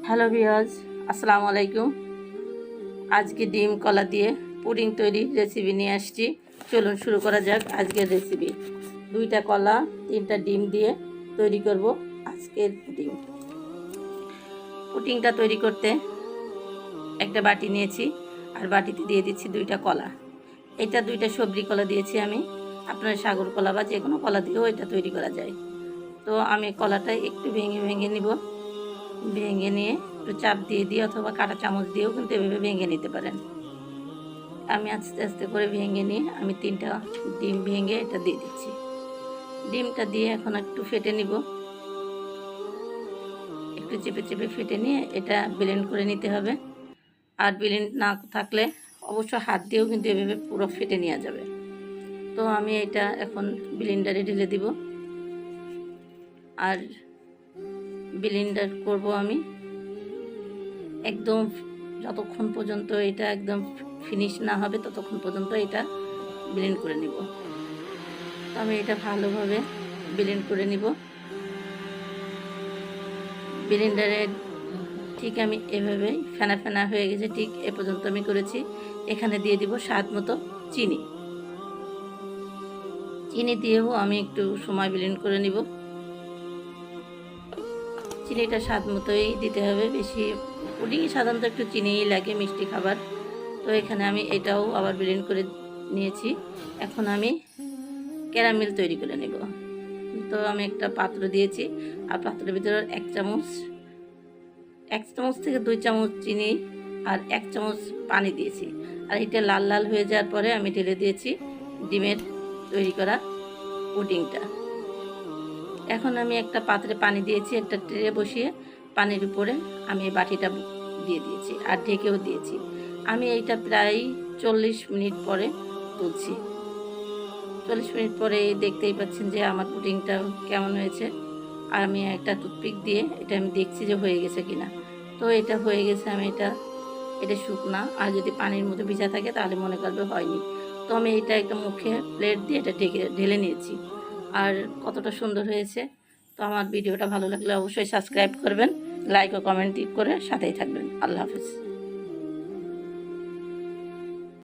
Hello viewers, আসসালামু আলাইকুম। আজকে ডিম কলা দিয়ে পুডিং তৈরির রেসিপি নিয়ে আসছি। চলুন শুরু করা যাক আজকের রেসিপি। 2টা কলা 3টা ডিম দিয়ে তৈরি করব আজকের পুডিং। পুডিংটা তৈরি করতে একটা বাটি নিয়েছি, আর বাটিতে দিয়ে দিচ্ছি 2টা কলা। এটা 2টা সবজি কলা দিয়েছি আমি। আপনার সাগর কলা বা যে কোনো কলা দিয়েও এটা তৈরি করা যায়। তো আমি কলাটা একটু ভেঙে ভেঙে নিব। ভেঙে নিয়ে একটু চাপ দিয়ে অথবা কাঁটা চামচ দিয়েও কিন্তু এভাবে ভেঙে নিতে পারেন। আমি আস্তে আস্তে করে ভেঙে নিয়ে আমি 3টা ডিম ভেঙে এটা দিয়ে দিচ্ছি। ডিমটা দিয়ে এখন একটু ফেটে নিব। একটু চেপে চেপে ফেটে নিয়ে এটা ব্লেন্ড করে নিতে হবে। আর ব্লেন্ড না থাকলে অবশ্য হাত দিয়েও কিন্তু এভাবে পুরো ফেটে নেওয়া যাবে। তো আমি এটা এখন ব্লেন্ডারে ঢেলে দিব। আর ব্লেন্ডার করব আমি একদম যতক্ষণ পর্যন্ত এটা একদম ফিনিশ না হবে ততক্ষণ পর্যন্ত এটা ব্লেন্ড করে নিব। তো আমি এটা ভালোভাবে ব্লেন্ড করে নিব। ব্লেন্ডারে ঠিক আমি এভাবেই ফেনা ফেনা হয়ে গেছে, ঠিক এ পর্যন্ত আমি করেছি। এখানে দিয়ে দিব স্বাদ মতো চিনি। চিনি দিয়েও আমি একটু সময় ব্লেন্ড করে নিব। চিনিটা স্বাদ মতোই দিতে হবে, বেশি পুডিংয়ে সাধারণত একটু চিনিই লাগে, মিষ্টি খাবার। তো এখানে আমি এটাও আবার ব্লেন্ড করে নিয়েছি। এখন আমি ক্যারামেল তৈরি করে নেব। তো আমি একটা পাত্র দিয়েছি, আর পাত্রের ভিতরে 1 চামচ থেকে 2 চামচ চিনি আর 1 চামচ পানি দিয়েছি। আর এটা লাল লাল হয়ে যাওয়ার পরে আমি ঢেলে দিয়েছি ডিমের তৈরি করা পুডিংটা। এখন আমি একটা পাত্রে পানি দিয়েছি, একটা ট্রে বসিয়ে পানির উপরে আমি বাটিটা দিয়ে দিয়েছি আর ঢেকেও দিয়েছি। আমি এইটা প্রায় 40 মিনিট পরে তুলছি। 40 মিনিট পরে দেখতেই পাচ্ছেন যে আমার পুডিংটা কেমন হয়েছে। আর আমি একটা টুথপিক দিয়ে এটা আমি দেখছি যে হয়ে গেছে কিনা। তো এটা হয়ে গেছে। আমি এটা শুকনা, আর যদি পানির মধ্যে ভিজা থাকে তাহলে মনে করবে হয়নি। তো আমি এটা একটা মুখে প্লেট দিয়ে এটা ঢেলে নিয়েছি। আর কতটা সুন্দর হয়েছে। তো আমার ভিডিওটা ভালো লাগলে অবশ্যই সাবস্ক্রাইব করবেন, লাইক ও কমেন্ট করে সাথেই থাকবেন। আল্লাহ হাফেজ।